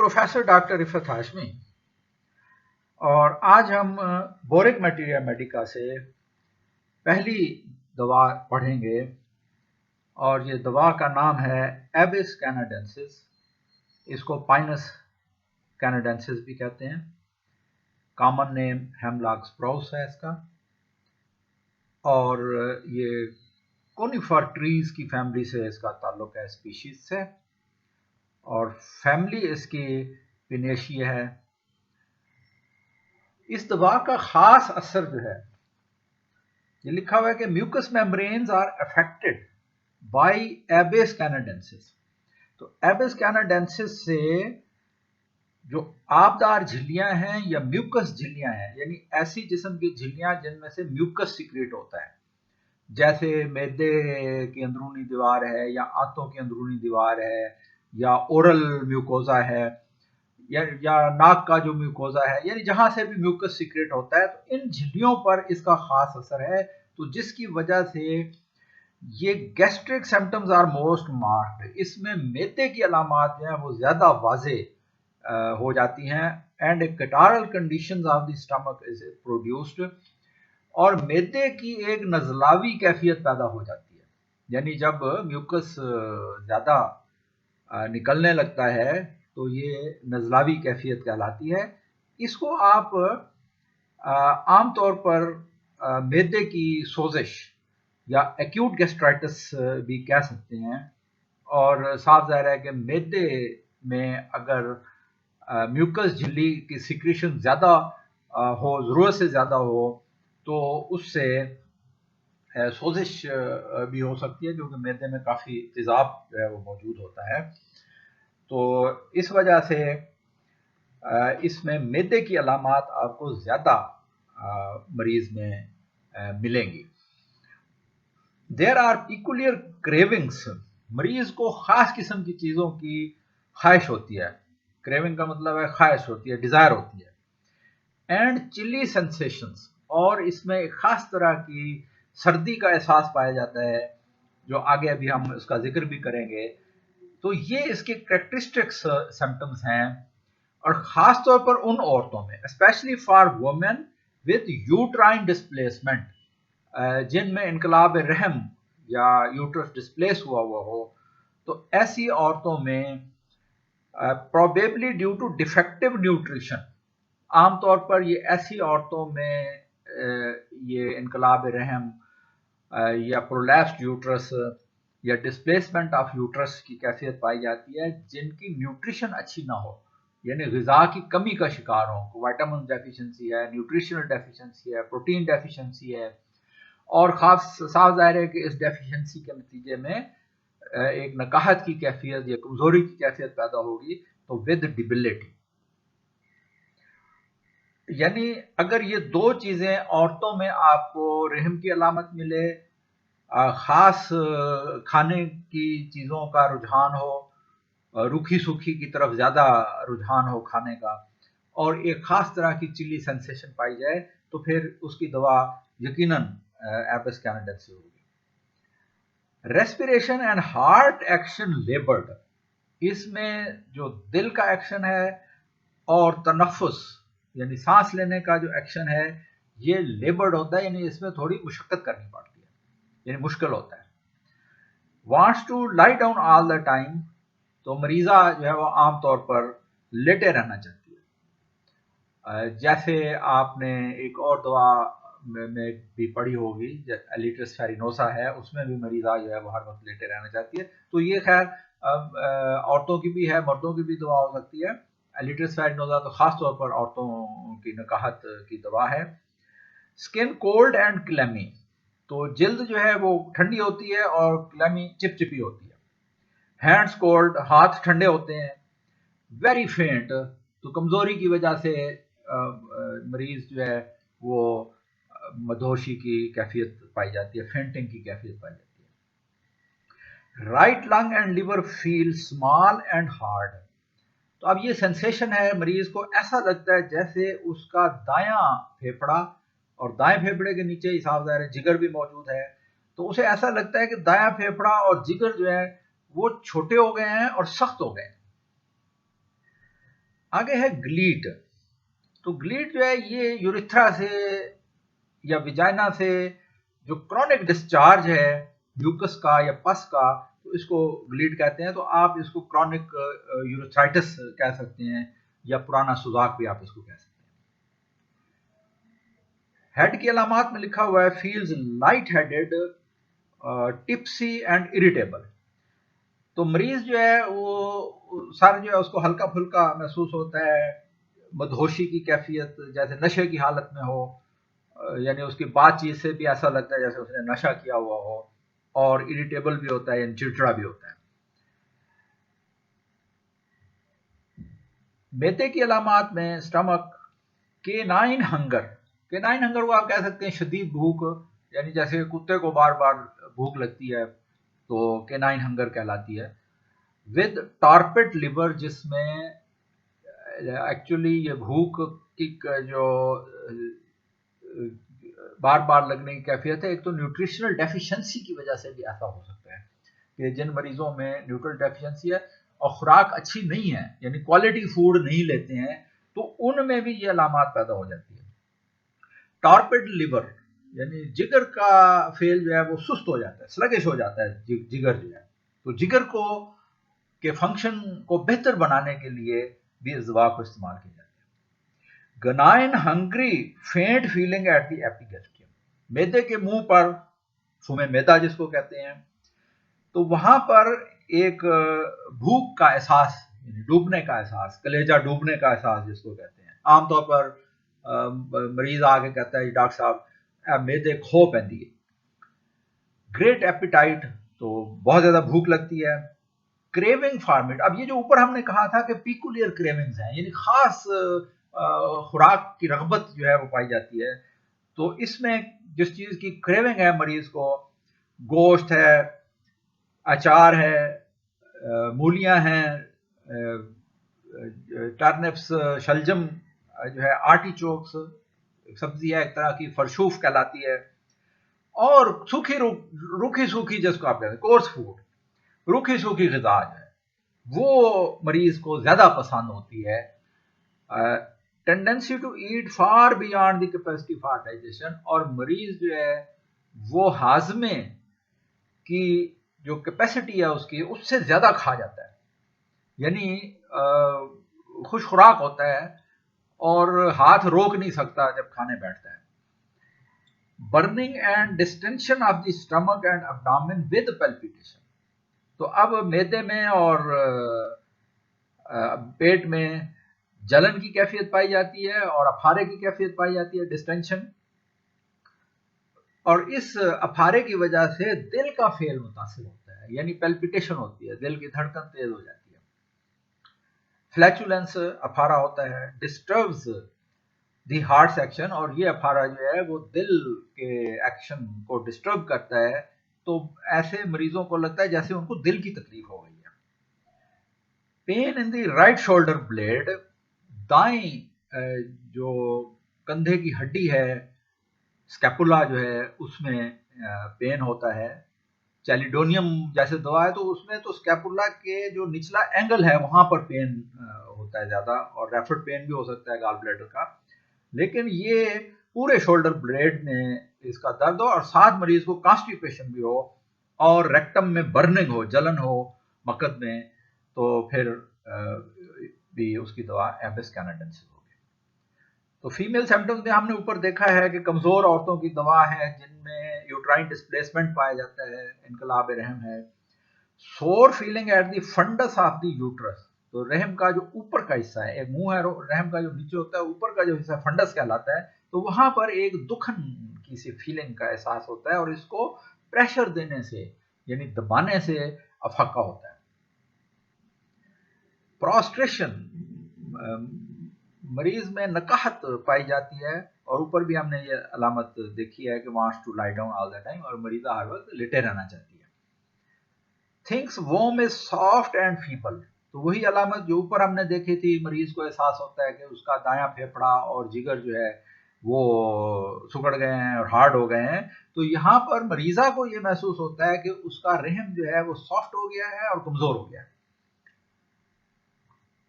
Professor doctor Rifat Hashmi और आज हम बोरिक मटीरिया मेडिका से पहली दवा पढ़ेंगे और ये दवा का नाम है एबिस कैनाडेंसिस। इसको पाइनस कैनाडेंसिस भी कहते हैं। कॉमन नेम हेमलॉक स्प्राउस है इसका और ये कोनिफर ट्रीज की फैमिली से इसका ताल्लुक है, स्पीशीज से, और फैमिली इसकी पिनेशिया है। इस दवा का खास असर जो है, ये लिखा हुआ है कि mucous membranes are affected by Abies canadensis. तो एबिस कैनाडेंसिस से जो आबदार झिल्लियां हैं या म्यूकस झिल्लियां हैं, यानी ऐसी जिस्म की झिल्लियां जिनमें से म्यूकस सीक्रेट होता है, जैसे मैदे की अंदरूनी दीवार है या आंतों की अंदरूनी दीवार है या ओरल म्यूकोजा है या नाक का जो म्यूकोजा है, यानी जहां से भी म्यूकस सीक्रेट होता है, तो इन झिल्लियों पर इसका खास असर है। तो जिसकी वजह से ये gastric symptoms are most marked. इसमें मैदे की अलामात जो है वो ज्यादा वाजे हो जाती हैं and catarrhal conditions of the stomach is produced, और मैदे की एक नजलावी कैफियत पैदा हो जाती है। यानी जब म्यूकस ज्यादा निकलने लगता है तो ये नजलावी कैफियत कहलाती है। इसको आप आमतौर पर मैदे की सोजिश या एक्यूट गैस्ट्राइटिस भी कह सकते हैं। और साफ ज़ाहिर है कि मैदे में अगर म्यूकस झिल्ली की सिक्रीशन ज़्यादा हो, ज़रूरत से ज़्यादा हो, तो उससे सोजिश भी हो सकती है, क्योंकि मैदे में काफ़ी तेज़ाब जो है वो मौजूद होता है। तो इस वजह से इसमें मैदे की अलामात आपको ज़्यादा मरीज में मिलेंगी। There are peculiar cravings. मरीज को खास किस्म की चीज़ों की ख्वाहिश होती है। क्रेविंग का मतलब है ख्वाहिश होती है, डिज़ायर होती है। एंड चिली सेंसेशंस, और इसमें एक खास तरह की सर्दी का एहसास पाया जाता है, जो आगे अभी हम उसका जिक्र भी करेंगे। तो ये इसके कैरेक्टरिस्टिक्स सिम्टम्स हैं, और ख़ास तौर पर उन औरतों में, specially for women with uterine displacement, जिनमें इनकलाब रहम या यूट्रस डिस्प्लेस हुआ हो, तो ऐसी औरतों में probably due to defective nutrition, आमतौर पर ये ऐसी औरतों में ये इनकलाब रहम या प्रोलैप्स्ड यूट्रस या डिस्प्लेसमेंट ऑफ यूट्रस की कैफियत पाई जाती है, जिनकी न्यूट्रिशन अच्छी ना हो, यानी ग़िज़ा की कमी का शिकार हो। विटामिन डेफिशिएंसी है, न्यूट्रिशनल डेफिशिएंसी है, प्रोटीन डेफिशिएंसी है, और ख़ास साफ ज़ाहिर है कि इस डेफिशिएंसी के नतीजे में एक नकाहत की कैफियत या कमज़ोरी की कैफियत पैदा होगी, तो विद डिबिलिटी। यानी अगर ये दो चीज़ें औरतों में आपको रहम की अलामत मिले, ख़ास खाने की चीज़ों का रुझान हो, रूखी सूखी की तरफ ज़्यादा रुझान हो खाने का, और एक ख़ास तरह की चिली सेंसेशन पाई जाए, तो फिर उसकी दवा यकीनन एबिस कैनाडेंसिस होगी। रेस्पिरेशन एंड हार्ट एक्शन लेबर्ड, इसमें जो दिल का एक्शन है और तनफ्फुस यानी सांस लेने का जो एक्शन है, ये लेबर्ड होता है, यानी इसमें थोड़ी मुशक्कत करनी पड़ती है, यानी मुश्किल होता है। Wants to lie down all the time, तो मरीज़ा जो है वो आमतौर पर लेटे रहना चाहती है। जैसे आपने एक और दवा में भी पढ़ी होगी, एलिट्रस फेरिनोसा है, उसमें भी मरीज़ा जो है वो हर वक्त लेटे रहना चाहती है। तो ये खैर औरतों की भी है, मर्दों की भी दवा हो सकती है। एलिट्रस फेरिनोसा तो खास तौर पर औरतों की नकाहत की दवा है। स्किन कोल्ड एंड क्लेमी, तो जिल्द जो है वो ठंडी होती है और क्लेमी चिपचिपी होती है। हैंड्स कोल्ड, हाथ ठंडे होते हैं। वेरी फेंट, तो कमजोरी की वजह से मरीज जो है वो मदहोशी की कैफियत पाई जाती है, फेंटिंग की कैफियत पाई जाती है। Right lung and liver feel small and hard, तो अब ये सेंसेशन है, मरीज को ऐसा लगता है जैसे उसका दायां फेफड़ा, और दाएं फेफड़े के नीचे हिसाब ज़ाहिर है जिगर भी मौजूद है, तो उसे ऐसा लगता है कि दायां फेफड़ा और जिगर जो है वो छोटे हो गए हैं और सख्त हो गए हैं। आगे है ग्लीट। तो ग्लीट जो है ये यूरिथ्रा से या विजाइना से जो क्रॉनिक डिस्चार्ज है म्यूकस का या पस का, तो इसको ग्लीट कहते हैं। तो आप इसको क्रॉनिक यूरिथ्राइटिस कह सकते हैं या पुराना सुजाक भी आप इसको कह सकते हैं। हेड की अलामात में लिखा हुआ है feels light headed, tipsy and irritable. तो मरीज जो है वो सर जो है उसको हल्का फुल्का महसूस होता है, मदहोशी की कैफियत, जैसे नशे की हालत में हो, यानी उसकी बातचीत से भी ऐसा लगता है जैसे उसने नशा किया हुआ हो, और इरिटेबल भी होता है यानी चिड़चिड़ा भी होता है। मैदे की अलामात में stomach, canine hunger. Canine hunger को आप कह सकते हैं शदीद भूख, यानी जैसे कुत्ते को बार बार भूख लगती है तो केनाइन हंगर कहलाती है। विद टॉर्पिड लिवर, जिसमें एक्चुअली ये भूख की जो बार बार लगने की कैफियत है, एक तो न्यूट्रिशनल डेफिशिएंसी की वजह से भी ऐसा हो सकता है कि जिन मरीजों में न्यूट्रल डेफिशिएंसी है और खुराक अच्छी नहीं है यानी क्वालिटी फूड नहीं लेते हैं, तो उनमें भी ये अलामात पैदा हो जाती है। टॉर्पिड लिवर यानी जिगर का फेल जो है वो सुस्त हो जाता है, स्लगिश हो जाता है जिगर जो है। तो जिगर को के फंक्शन को बेहतर बनाने के लिए भी इस दवा को इस्तेमाल किया जाता है। गनाइन हंग्री फेंट फीलिंग एट द एपिगैस्ट्रियम, मैदे के मुंह पर, फुमे मैदा जिसको कहते हैं, तो वहां पर एक भूख का एहसास, डूबने का एहसास, कलेजा डूबने का एहसास जिसको कहते हैं। आमतौर पर मरीज आके कहता है डॉक्टर साहब मैदे खो पैंदी है। ग्रेट एपिटाइट, तो बहुत ज्यादा भूख लगती है। क्रेविंग फॉर मीट, अब ये जो ऊपर हमने कहा था कि पिकुलियर क्रेविंग्स हैं यानी खास खुराक की रगबत जो है वो पाई जाती है, तो इसमें जिस चीज की क्रेविंग है मरीज को, गोश्त है, अचार है, मूलियां हैं, टर्निप्स, शलजम जो है, आर्टिचोक्स सब्जी है एक तरह की, फरशूफ कहलाती है, और सूखी रूखी सूखी जिसको आप कहते हैं कोर्स फूड, रूखी सूखी ग़िज़ा जो है वो मरीज को ज्यादा पसंद होती है। Tendency to eat far beyond the capacity for digestion, और मरीज जो है वो हाजमे की जो कैपेसिटी है उसकी उससे ज्यादा खा जाता है, यानी खुश खुराक होता है और हाथ रोक नहीं सकता जब खाने बैठता है। Burning and distension of the stomach and abdomen with palpitation, तो अब मैदे में और पेट में जलन की कैफियत पाई जाती है और अफारे की कैफियत पाई जाती है, डिस्टेंशन, और इस अफारे की वजह से दिल का फेल मुतासिर होता है यानी पैल्पिटेशन होती है, दिल की धड़कन तेज हो जाती है। फ्लैचुलेंस अफारा होता है। डिस्टर्ब्स दी हार्ट सेक्शन, और ये अफारा जो है वो दिल के एक्शन को डिस्टर्ब करता है, तो ऐसे मरीजों को लगता है जैसे उनको दिल की तकलीफ हो गई है। Pain in the right shoulder blade, दाएं जो कंधे की हड्डी है, स्कैपुला जो है उसमें पेन होता है। चैलिडोनियम जैसे दवा है तो उसमें तो स्कैपुला के जो निचला एंगल है वहां पर पेन होता है ज्यादा, और रेफर्ड पेन भी हो सकता है गॉल ब्लैडर का। लेकिन ये पूरे शोल्डर ब्लेड में इसका दर्द हो और साथ मरीज को कॉन्स्टिपेशन भी हो और रेक्टम में बर्निंग हो, जलन हो मकद में, तो फिर भी उसकी दवा एबिस कैनाडेंसिस होगी। तो फीमेल सिम्टम्स में हमने ऊपर देखा है कि कमजोर औरतों की दवा है जिनमें यूट्राइन डिस्प्लेसमेंट पाया जाता है, इनकलाब रहम है। Sore feeling at the fundus of the uterus, तो रहम का जो ऊपर का हिस्सा है, एक मुंह है रहम का जो नीचे होता है, ऊपर का जो हिस्सा फंडस कहलाता है, तो वहां पर एक दुखन की सी फीलिंग का एहसास होता है और इसको प्रेशर देने से यानी दबाने से अफाका होता है। प्रोस्ट्रेशन, मरीज में नकाहत पाई जाती है, और ऊपर भी हमने ये अलामत देखी है कि wants to lie down all the time, और मरीजा हर वक्त लेटे रहना चाहती है। Things warm is soft and feeble, तो वही अलामत जो ऊपर हमने देखी थी, मरीज को एहसास होता है कि उसका दायां फेफड़ा और जिगर जो है वो सुकड़ गए हैं और हार्ड हो गए हैं, तो यहाँ पर मरीजा को ये महसूस होता है कि उसका रहम जो है वो सॉफ्ट हो गया है और कमजोर हो गया है।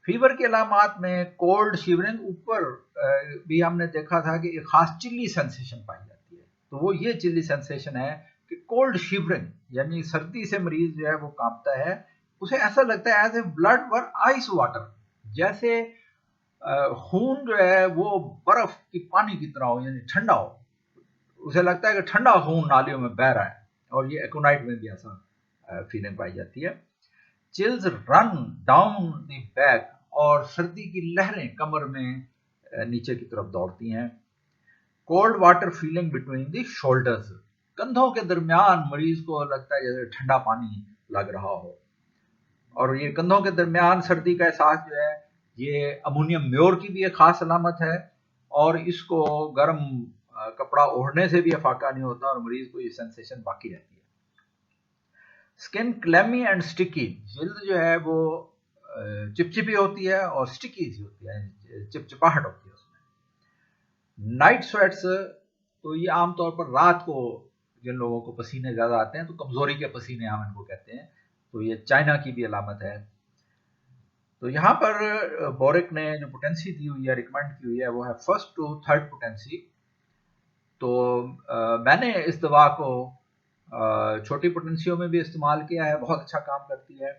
फीवर के अलामात में कोल्ड शिवरिंग, ऊपर भी हमने देखा था कि एक खास चिल्ली सेंसेशन पाई जाती है, तो वो ये चिल्ली सेंसेशन है कि कोल्ड शिवरिंग यानी सर्दी से मरीज जो है वो कांपता है, उसे ऐसा लगता है as a blood were ice water, जैसे खून जो है वो बर्फ की पानी की तरह हो, यानी ठंडा हो, उसे लगता है कि ठंडा खून नालियों में बह रहा है, और ये एकोनाइट में भी ऐसा फीलिंग पाई जाती है। Chills run down the back, और सर्दी की लहरें कमर में नीचे की तरफ दौड़ती हैं। Cold water feeling between the shoulders, कंधों के दरमियान मरीज को लगता है जैसे ठंडा पानी लग रहा हो, और ये कंधों के दरमियान सर्दी का एहसास जो है ये अमोनियम म्योर की भी एक खास अलामत है, और इसको गर्म कपड़ा ओढ़ने से भी अफाका नहीं होता और मरीज को ये सेंसेशन बाकी रहती है। स्किन क्लेमी एंड स्टिकी, जल्द जो है वो चिपचिपी होती है और स्टिकी होती है, चिपचिपाहट होती है उसमें। नाइट स्वेट्स, तो ये आमतौर पर रात को जिन लोगों को पसीने ज़्यादा आते हैं, तो कमज़ोरी के पसीने हम इनको कहते हैं, तो ये चाइना की भी अलामत है। तो यहाँ पर बोरिक ने जो पोटेंसी दी हुई है, रिकमेंड की हुई है, वो है 1st to 3rd पोटेंसी। तो मैंने इस दवा को छोटी पोटेंसियों में भी इस्तेमाल किया है, बहुत अच्छा काम करती है,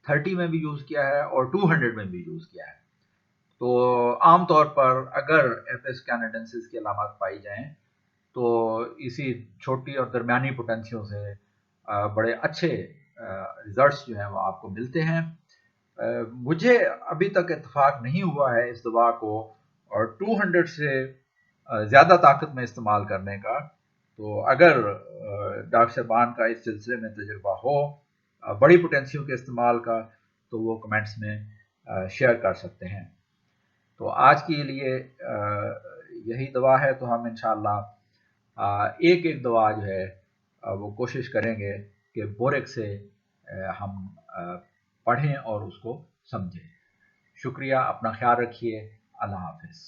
30 में भी यूज़ किया है और 200 में भी यूज़ किया है। तो आमतौर पर अगर एपिस कैनाडेंसिस की अलामत पाई जाएं तो इसी छोटी और दरमियानी पोटेंसियों से बड़े अच्छे रिजल्ट्स जो हैं वो आपको मिलते हैं। मुझे अभी तक इत्तेफाक नहीं हुआ है इस दवा को और 200 से ज़्यादा ताकत में इस्तेमाल करने का। तो अगर डॉक्टर साहबान का इस सिलसिले में तजुर्बा हो बड़ी पोटेंसियों के इस्तेमाल का, तो वो कमेंट्स में शेयर कर सकते हैं। तो आज के लिए यही दवा है, तो हम इंशाअल्लाह एक एक दवा जो है वो कोशिश करेंगे कि बोरिक से हम पढ़ें और उसको समझें। शुक्रिया, अपना ख्याल रखिए, अल्लाह हाफिज़।